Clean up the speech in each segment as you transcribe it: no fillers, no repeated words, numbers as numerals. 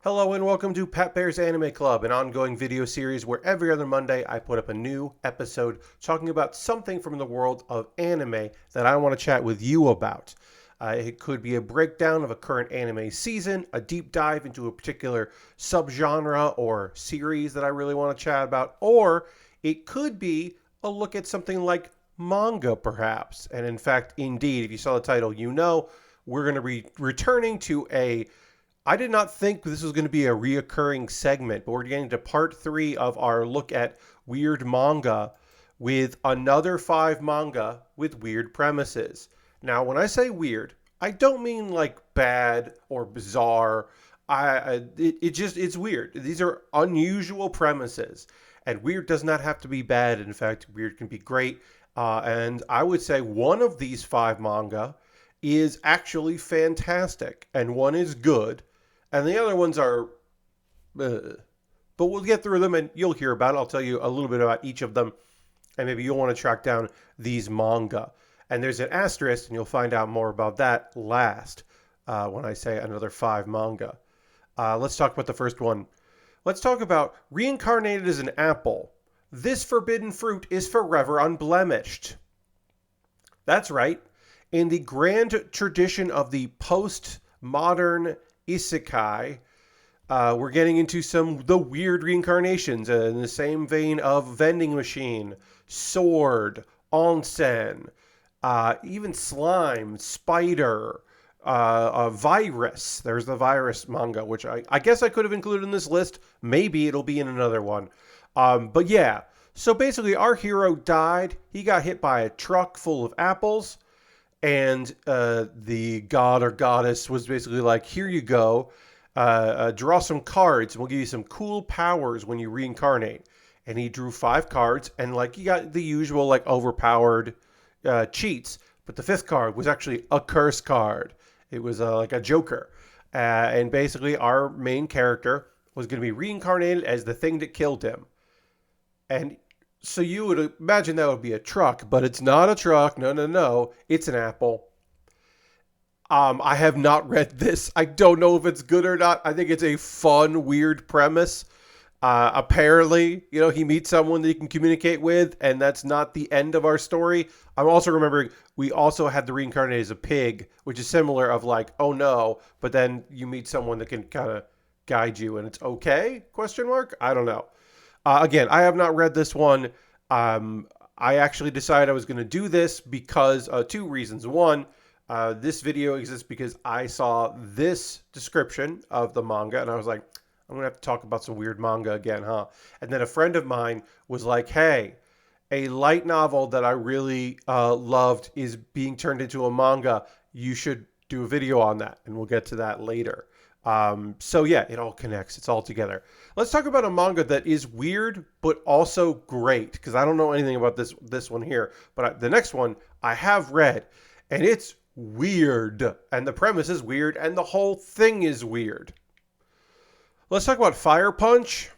Hello and welcome to Pat Bear's Anime Club, an ongoing video series where every other Monday I put up a new episode talking about something from the world of anime that I want to chat with you about. It could be a breakdown of a current anime season, a deep dive into a particular subgenre or series that I really want to chat about, or it could be a look at something like manga, perhaps. And in fact, indeed, if you saw the title, you know we're going to be returning to a I did not think this was going to be a reoccurring segment, but we're getting to part 3 of our look at weird manga with another 5 manga with weird premises. Now, when I say weird, I don't mean like bad or bizarre. It's weird. These are unusual premises, and weird does not have to be bad. In fact, weird can be great. And I would say one of these 5 manga is actually fantastic, and one is good and the other ones are, but we'll get through them and you'll hear about it. I'll tell you a little bit about each of them, and maybe you'll want to track down these manga. And there's an asterisk, and you'll find out more about that last when I say another 5 manga. Let's talk about the first one. Let's talk about Reincarnated as an Apple. This forbidden fruit is forever unblemished. That's right. In the grand tradition of the post-modern isekai, we're getting into the weird reincarnations in the same vein of vending machine, sword, onsen, even slime, spider, virus. There's the virus manga, which I guess I could have included in this list. Maybe it'll be in another one. But yeah, so basically our hero died. He got hit by a truck full of apples. And the god or goddess was basically like, here you go, draw some cards, and we'll give you some cool powers when you reincarnate. And he drew 5 cards, and like he got the usual like overpowered cheats. But the 5th card was actually a curse card. It was like a joker. And basically our main character was going to be reincarnated as the thing that killed him. And so you would imagine that would be a truck, but it's not a truck. No. It's an apple. I have not read this. I don't know if it's good or not. I think it's a fun, weird premise. Apparently, he meets someone that he can communicate with, and that's not the end of our story. I'm also remembering we also had the reincarnate as a pig, which is similar of like, oh no, but then you meet someone that can kind of guide you, and it's okay? ? I don't know. Again, I have not read this one. I actually decided I was going to do this because 2 reasons. One, this video exists because I saw this description of the manga, and I was like, I'm going to have to talk about some weird manga again, huh? And then a friend of mine was like, hey, a light novel that I really loved is being turned into a manga. You should do a video on that, and we'll get to that later. So yeah, it all connects. It's all together. Let's talk about a manga that is weird, but also great, because I don't know anything about this one here. But the next one I have read, and it's weird. And the premise is weird, and the whole thing is weird. Let's talk about Fire Punch.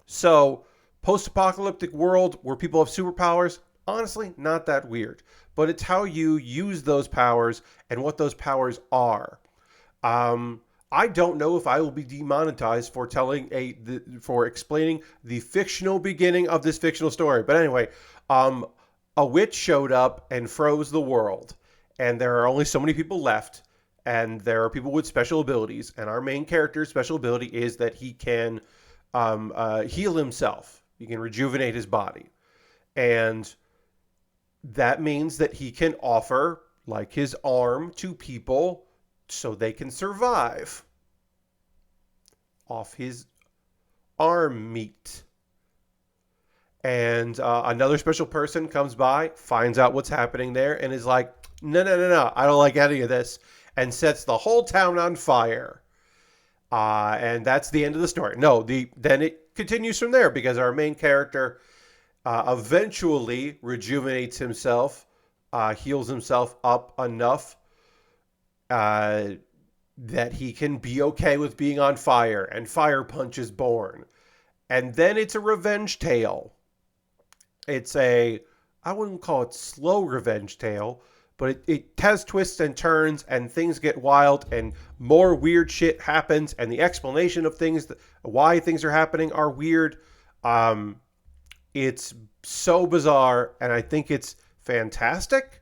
So, post-apocalyptic world where people have superpowers, honestly, not that weird. But it's how you use those powers and what those powers are. I don't know if I will be demonetized for for explaining the fictional beginning of this fictional story. But anyway, a witch showed up and froze the world, and there are only so many people left, and there are people with special abilities. And our main character's special ability is that he can heal himself. He can rejuvenate his body, and that means that he can offer like his arm to people so they can survive off his arm meat. And another special person comes by, finds out what's happening there, and is like, no, I don't like any of this, and sets the whole town on fire. And that's the end of the story. No, then it continues from there, because our main character eventually rejuvenates himself, heals himself up enough that he can be okay with being on fire, and Fire Punch is born. And then it's a revenge tale. It's I wouldn't call it slow revenge tale, but it has twists and turns, and things get wild, and more weird shit happens, and the explanation of things, why things are happening, are weird. It's so bizarre, and I think it's fantastic.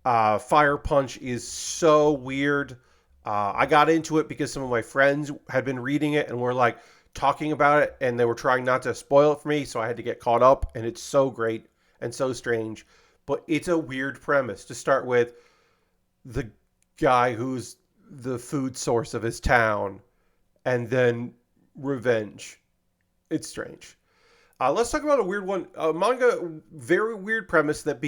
Fire Punch is so weird. I got into it because some of my friends had been reading it and were like talking about it, and they were trying not to spoil it for me, so I had to get caught up, and it's so great and so strange. But it's a weird premise to start with. The guy who's the food source of his town, and then revenge. It's strange. Let's talk about a weird one. Manga, very weird premise that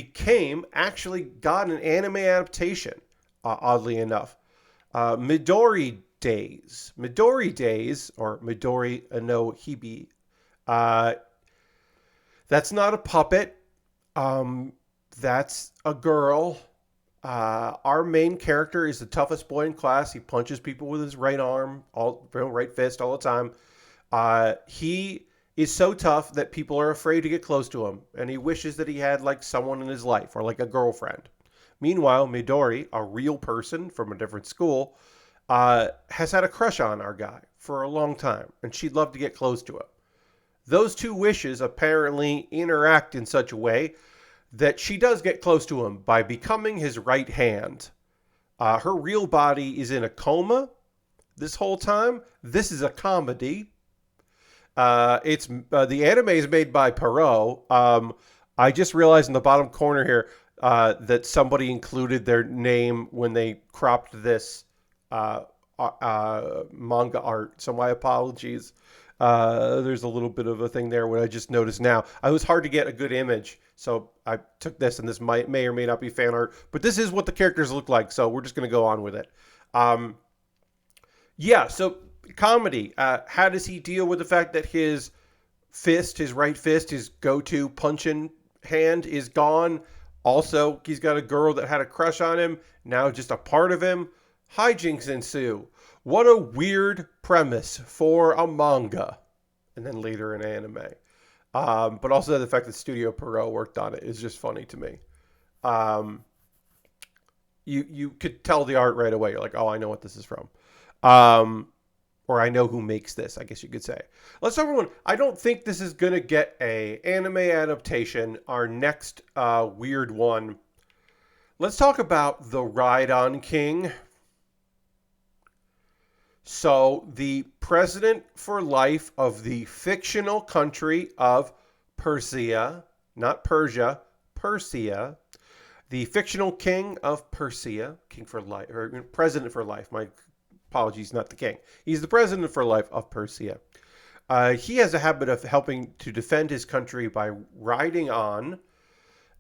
actually got an anime adaptation, oddly enough. Midori Days. Midori Days, or Midori no Hibi. That's not a puppet. That's a girl. Our main character is the toughest boy in class. He punches people with his right arm, right fist all the time. He is so tough that people are afraid to get close to him, and he wishes that he had like someone in his life or like a girlfriend. Meanwhile, Midori, a real person from a different school, has had a crush on our guy for a long time, and she'd love to get close to him. Those two wishes apparently interact in such a way that she does get close to him by becoming his right hand. Her real body is in a coma this whole time. This is a comedy. It's the anime is made by Perot. I just realized in the bottom corner here that somebody included their name when they cropped this manga art. So my apologies. There's a little bit of a thing there what I just noticed now. It was hard to get a good image, so I took this, and this may or may not be fan art, but this is what the characters look like, so we're just going to go on with it. Yeah, so comedy. How does he deal with the fact that his right fist, his go-to punching hand is gone? Also, he's got a girl that had a crush on him, now just a part of him. Hijinks ensue. What a weird premise for a manga, and then later an anime. But also the fact that Studio Perot worked on it is just funny to me. You could tell the art right away. You're like, oh, I know what this is from. Or I know who makes this, I guess you could say. Let's talk about one. I don't think this is going to get a anime adaptation. Our next weird one. Let's talk about the Ride-On King. So, the president for life of the fictional country of Persia, not Persia, Persia, the fictional king of Persia, king for life, or president for life. My apologies, not the king. He's the president for life of Persia. He has a habit of helping to defend his country by riding on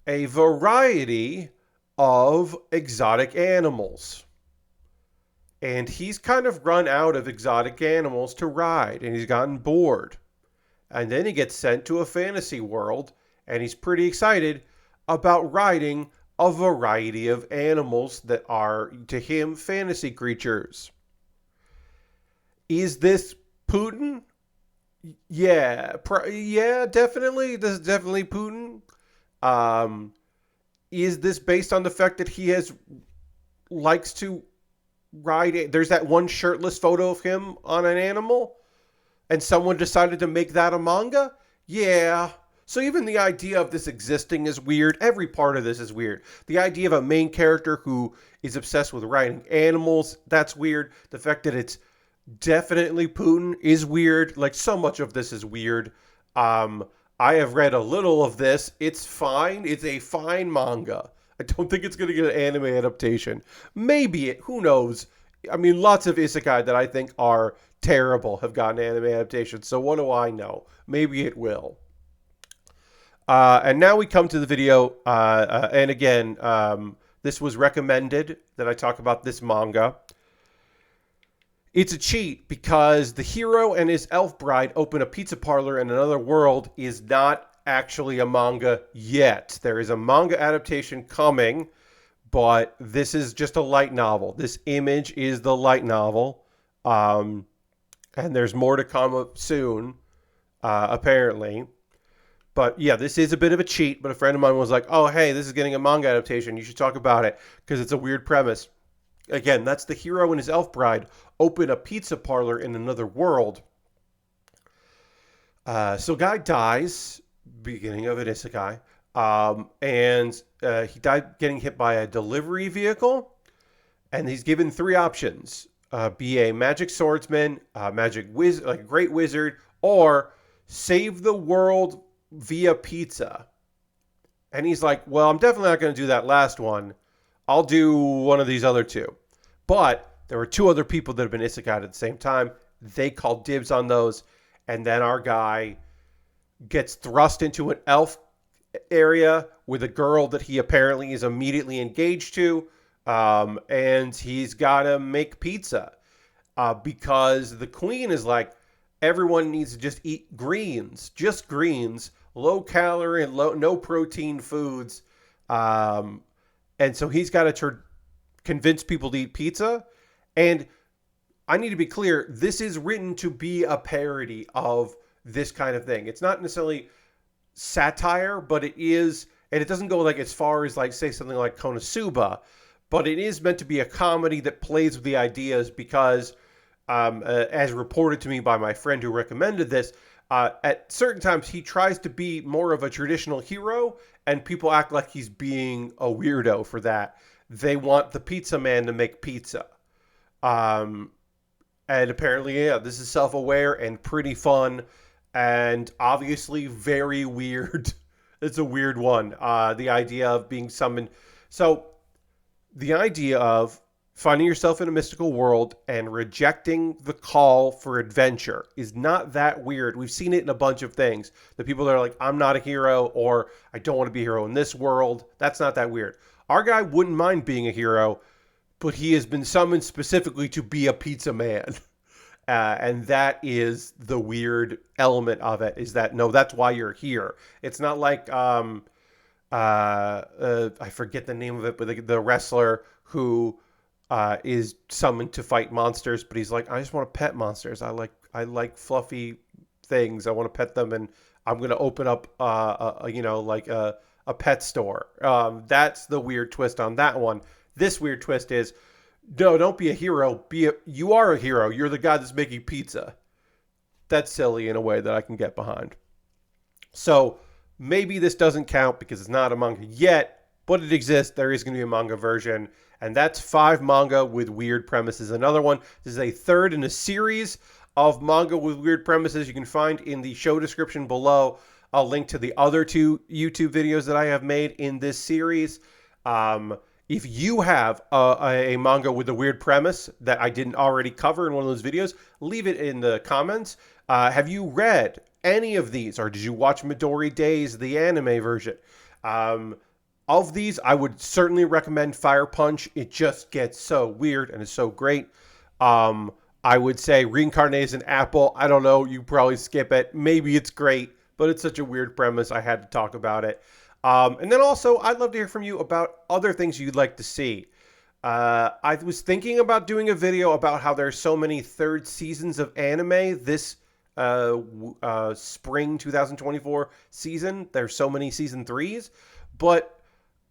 a variety of exotic animals. And he's kind of run out of exotic animals to ride, and he's gotten bored. And then he gets sent to a fantasy world, and he's pretty excited about riding a variety of animals that are, to him, fantasy creatures. Is this Putin? Yeah, definitely. This is definitely Putin. Is this based on the fact that he likes to ride? There's that one shirtless photo of him on an animal, and someone decided to make that a manga? Yeah. So even the idea of this existing is weird. Every part of this is weird. The idea of a main character who is obsessed with riding animals, that's weird. The fact that it's definitely Putin is weird. Like, so much of this is weird. I have read a little of this. It's fine. It's a fine manga. I don't think it's going to get an anime adaptation. Maybe it. Who knows? I mean, lots of isekai that I think are terrible have gotten anime adaptations. So what do I know? Maybe it will. And now we come to the video. And again, this was recommended that I talk about this manga. It's a cheat because the hero and his elf bride open a pizza parlor in another world is not actually a manga yet. There is a manga adaptation coming, but this is just a light novel. This image is the light novel. And there's more to come up soon, apparently. But yeah, this is a bit of a cheat. But a friend of mine was like, "Oh, hey, this is getting a manga adaptation. You should talk about it because it's a weird premise." Again, that's the hero and his elf bride open a pizza parlor in another world. So guy dies, beginning of an isekai, and he died getting hit by a delivery vehicle, and he's given three options: be a magic swordsman, magic like a great wizard, or save the world via pizza. And he's like, well, I'm definitely not going to do that last one. I'll do one of these other two. But there were two other people that have been isekai at the same time. They called dibs on those. And then our guy gets thrust into an elf area with a girl that he apparently is immediately engaged to. And he's got to make pizza because the queen is like, everyone needs to just eat greens, just greens, low calorie and no protein foods. And so he's got to convince people to eat pizza. And I need to be clear, this is written to be a parody of this kind of thing. It's not necessarily satire, but it is, and it doesn't go like as far as like say something like Konosuba, but it is meant to be a comedy that plays with the ideas because as reported to me by my friend who recommended this, at certain times he tries to be more of a traditional hero and people act like he's being a weirdo for that. They want the pizza man to make pizza. And apparently, yeah, this is self-aware and pretty fun and obviously very weird. It's a weird one. The idea of being summoned. So the idea of finding yourself in a mystical world and rejecting the call for adventure is not that weird. We've seen it in a bunch of things. The people that are like, I'm not a hero, or I don't want to be a hero in this world. That's not that weird. Our guy wouldn't mind being a hero, but he has been summoned specifically to be a pizza man. And that is the weird element of it, is that, no, that's why you're here. It's not like, I forget the name of it, but the wrestler who is summoned to fight monsters, but he's like, I just want to pet monsters. I like fluffy things. I want to pet them, and I'm going to open up, a pet store. That's the weird twist on that one. This weird twist is, no, don't be a hero. You are a hero. You're the guy that's making pizza. That's silly in a way that I can get behind. So maybe this doesn't count because it's not a manga yet, but it exists. There is going to be a manga version. And that's 5 manga with weird premises. Another one, this is a third in a series of manga with weird premises. You can find in the show description below a link to the other 2 YouTube videos that I have made in this series. If you have a manga with a weird premise that I didn't already cover in one of those videos, leave it in the comments. Have you read any of these, or did you watch Midori Days, the anime version? Of these, I would certainly recommend Fire Punch. It just gets so weird and is so great. I would say Reincarnate as an Apple. I don't know. You probably skip it. Maybe it's great, but it's such a weird premise. I had to talk about it. And then also, I'd love to hear from you about other things you'd like to see. I was thinking about doing a video about how there's so many third seasons of anime this spring 2024 season. There's so many season 3s, but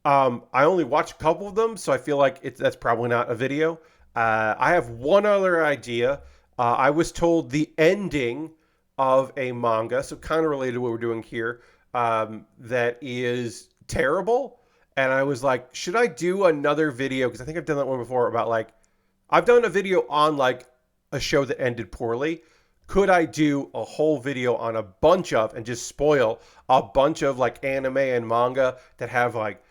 I only watched a couple of them, so I feel like that's probably not a video. I have one other idea. I was told the ending of a manga, so kind of related to what we're doing here, that is terrible. And I was like, should I do another video? Because I think I've done that one before about like, I've done a video on like a show that ended poorly. Could I do a whole video on a bunch of, and just spoil a bunch of like anime and manga that have like,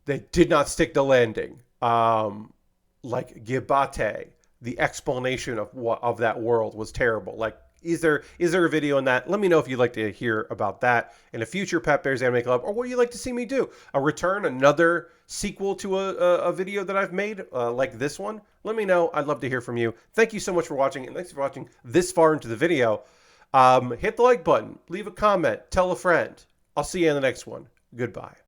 they did not stick the landing. Like Gibate, the explanation of that world was terrible. Like, is there a video on that? Let me know if you'd like to hear about that in a future Pat Bear's Anime Club, or what you'd like to see me do. Another sequel to a video that I've made, like this one. Let me know. I'd love to hear from you. Thank you so much for watching, and thanks for watching this far into the video. Hit the like button, leave a comment, tell a friend. I'll see you in the next one. Goodbye.